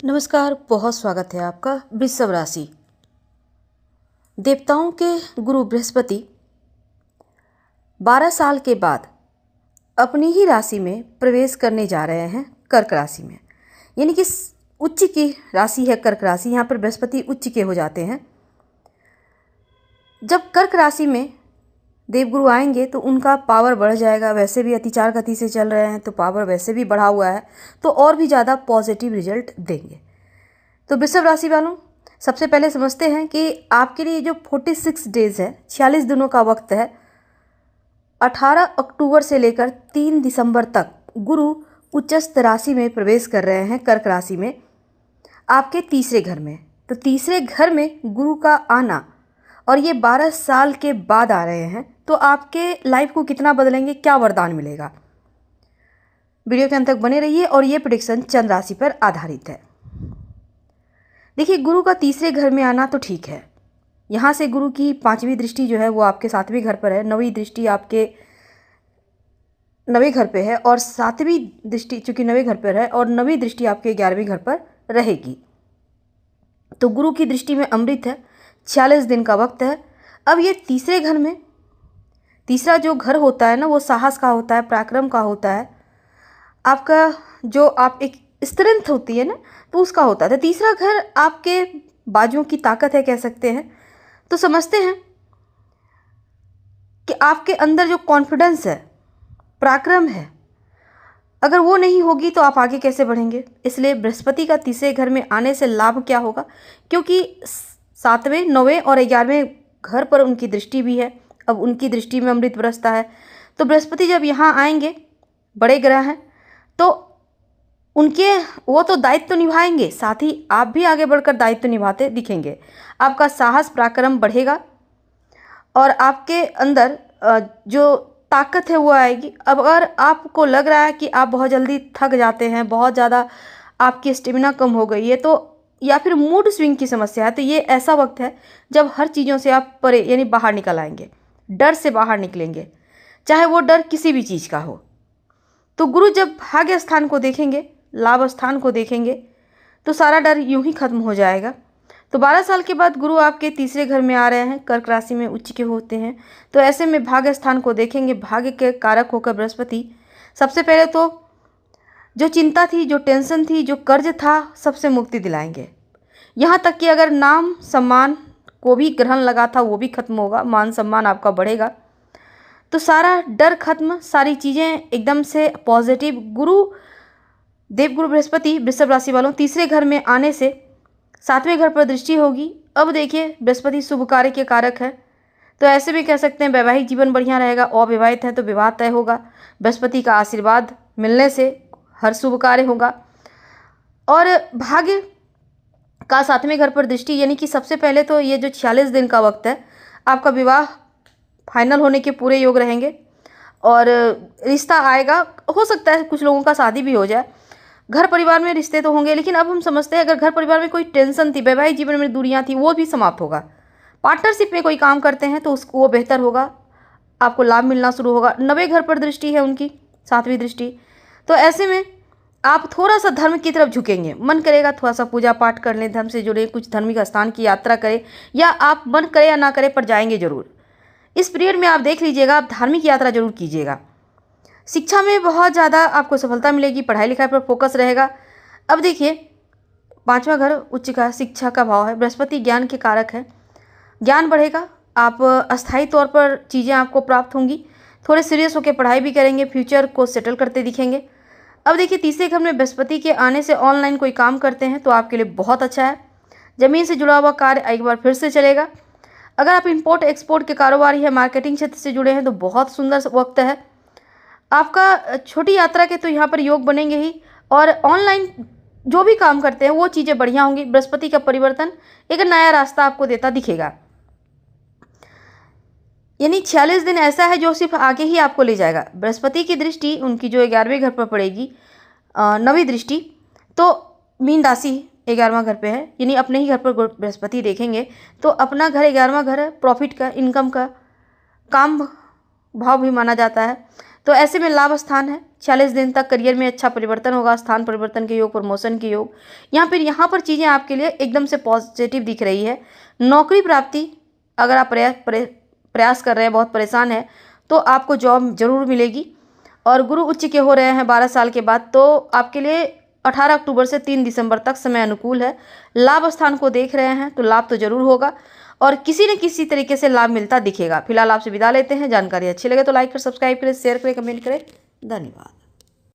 नमस्कार, बहुत स्वागत है आपका वृषभ राशि। देवताओं के गुरु बृहस्पति 12 साल के बाद अपनी ही राशि में प्रवेश करने जा रहे हैं, कर्क राशि में। यानी कि उच्च की राशि है कर्क राशि। यहाँ पर बृहस्पति उच्च के हो जाते हैं। जब कर्क राशि में देवगुरु आएंगे तो उनका पावर बढ़ जाएगा। वैसे भी अतिचार गति से चल रहे हैं तो पावर वैसे भी बढ़ा हुआ है, तो और भी ज़्यादा पॉजिटिव रिजल्ट देंगे। तो वृषभ राशि वालों, सबसे पहले समझते हैं कि आपके लिए जो 46 डेज है, 46 दिनों का वक्त है, 18 अक्टूबर से लेकर 3 दिसंबर तक गुरु उच्चस्थ राशि में प्रवेश कर रहे हैं, कर्क राशि में, आपके तीसरे घर में। तो तीसरे घर में गुरु का आना और ये 12 साल के बाद आ रहे हैं, तो आपके लाइफ को कितना बदलेंगे, क्या वरदान मिलेगा, वीडियो के अंत तक बने रहिए। और ये प्रेडिक्शन चंद्र राशि पर आधारित है। देखिए, गुरु का तीसरे घर में आना तो ठीक है। यहाँ से गुरु की 5वीं दृष्टि जो है वो आपके 7वें घर पर है, 9वीं दृष्टि आपके 9वें घर पे है, और 7वीं दृष्टि चूँकि 9वें घर पर है और 9वीं दृष्टि आपके 11वें घर पर रहेगी। तो गुरु की दृष्टि में अमृत है, 46 दिन का वक्त है। अब ये तीसरे घर में, तीसरा जो घर होता है ना, वो साहस का होता है, पराक्रम का होता है, आपका जो आप एक स्ट्रेंथ होती है ना, तो उसका होता है। तो तीसरा घर आपके बाजुओं की ताकत है, कह सकते हैं। तो समझते हैं कि आपके अंदर जो कॉन्फिडेंस है, पराक्रम है, अगर वो नहीं होगी तो आप आगे कैसे बढ़ेंगे। इसलिए बृहस्पति का तीसरे घर में आने से लाभ क्या होगा, क्योंकि 7वें, 9वें और 11वें घर पर उनकी दृष्टि भी है। अब उनकी दृष्टि में अमृत बरसता है। तो बृहस्पति जब यहाँ आएंगे, बड़े ग्रह हैं, तो उनके वो तो दायित्व निभाएंगे, साथ ही आप भी आगे बढ़कर दायित्व निभाते दिखेंगे। आपका साहस, पराक्रम बढ़ेगा और आपके अंदर जो ताकत है वो आएगी। अब अगर आपको लग रहा है कि आप बहुत जल्दी थक जाते हैं, बहुत ज़्यादा आपकी स्टेमिना कम हो गई है, तो या फिर मूड स्विंग की समस्या है, तो ये ऐसा वक्त है जब हर चीज़ों से आप परे यानी बाहर निकल आएंगे, डर से बाहर निकलेंगे, चाहे वो डर किसी भी चीज़ का हो। तो गुरु जब भाग्य स्थान को देखेंगे, लाभ स्थान को देखेंगे, तो सारा डर यूं ही खत्म हो जाएगा। तो 12 साल के बाद गुरु आपके तीसरे घर में आ रहे हैं, कर्क राशि में उच्च के होते हैं। तो ऐसे में भाग्य स्थान को देखेंगे। भाग्य के कारक होकर बृहस्पति सबसे पहले तो जो चिंता थी, जो टेंशन थी, जो कर्ज था, सबसे मुक्ति दिलाएंगे। यहाँ तक कि अगर नाम सम्मान को भी ग्रहण लगा था वो भी खत्म होगा, मान सम्मान आपका बढ़ेगा। तो सारा डर खत्म, सारी चीज़ें एकदम से पॉजिटिव। गुरु देवगुरु बृहस्पति वृषभ राशि वालों तीसरे घर में आने से 7वें घर पर दृष्टि होगी। अब देखिए, बृहस्पति शुभ कार्य के कारक है, तो ऐसे भी कह सकते हैं वैवाहिक जीवन बढ़िया रहेगा। अविवाहित है तो विवाह तय होगा। बृहस्पति का आशीर्वाद मिलने से हर शुभ कार्य होगा। और भाग्य का 7वें घर पर दृष्टि, यानी कि सबसे पहले तो ये जो 46 दिन का वक्त है, आपका विवाह फाइनल होने के पूरे योग रहेंगे और रिश्ता आएगा। हो सकता है कुछ लोगों का शादी भी हो जाए। घर परिवार में रिश्ते तो होंगे, लेकिन अब हम समझते हैं अगर घर परिवार में कोई टेंशन थी, वैवाहिक जीवन में दूरियां थी, वो भी समाप्त होगा। पार्टनरशिप में कोई काम करते हैं तो उसको वो बेहतर होगा, आपको लाभ मिलना शुरू होगा। 9वें घर पर दृष्टि है उनकी, 7वीं दृष्टि। तो ऐसे में आप थोड़ा सा धर्म की तरफ झुकेंगे, मन करेगा थोड़ा सा पूजा पाठ कर लें, धर्म से जुड़े कुछ धार्मिक स्थान की यात्रा करें, या आप मन करे या ना करे पर जाएंगे जरूर। इस पीरियड में आप देख लीजिएगा, आप धार्मिक यात्रा जरूर कीजिएगा। शिक्षा में बहुत ज़्यादा आपको सफलता मिलेगी, पढ़ाई लिखाई पर फोकस रहेगा। अब देखिए, 5वां घर उच्च का शिक्षा का भाव है, बृहस्पति ज्ञान के कारक है, ज्ञान बढ़ेगा, आप अस्थायी तौर पर चीज़ें आपको प्राप्त होंगी। थोड़े सीरियस होकर पढ़ाई भी करेंगे, फ्यूचर को सेटल करते दिखेंगे। अब देखिए, तीसरे घर में बृहस्पति के आने से ऑनलाइन कोई काम करते हैं तो आपके लिए बहुत अच्छा है। ज़मीन से जुड़ा हुआ कार्य एक बार फिर से चलेगा। अगर आप इंपोर्ट एक्सपोर्ट के कारोबारी है, मार्केटिंग क्षेत्र से जुड़े हैं, तो बहुत सुंदर वक्त है आपका। छोटी यात्रा के तो यहाँ पर योग बनेंगे ही, और ऑनलाइन जो भी काम करते हैं वो चीज़ें बढ़िया होंगी। बृहस्पति का परिवर्तन एक नया रास्ता आपको देता दिखेगा। यानी 46 दिन ऐसा है जो सिर्फ आगे ही आपको ले जाएगा। बृहस्पति की दृष्टि उनकी जो 11वें घर पर पड़ेगी, 9वीं दृष्टि, तो मीन राशि 11वां घर पे है, यानी अपने ही घर पर बृहस्पति देखेंगे। तो अपना घर 11वां घर है, प्रॉफिट का, इनकम का, काम भाव भी माना जाता है। तो ऐसे में लाभ स्थान है, 46 दिन तक करियर में अच्छा परिवर्तन होगा, स्थान परिवर्तन के योग, प्रमोशन के योग। यहाँ पर चीज़ें आपके लिए एकदम से पॉजिटिव दिख रही है। नौकरी प्राप्ति, अगर आप प्रयास कर रहे हैं, बहुत परेशान हैं, तो आपको जॉब जरूर मिलेगी। और गुरु उच्च के हो रहे हैं 12 साल के बाद, तो आपके लिए 18 अक्टूबर से 3 दिसंबर तक समय अनुकूल है। लाभ स्थान को देख रहे हैं तो लाभ तो जरूर होगा और किसी न किसी तरीके से लाभ मिलता दिखेगा। फिलहाल आपसे विदा लेते हैं। जानकारी अच्छी लगे तो लाइक कर, सब्सक्राइब करें, शेयर करें, कमेंट करें। धन्यवाद।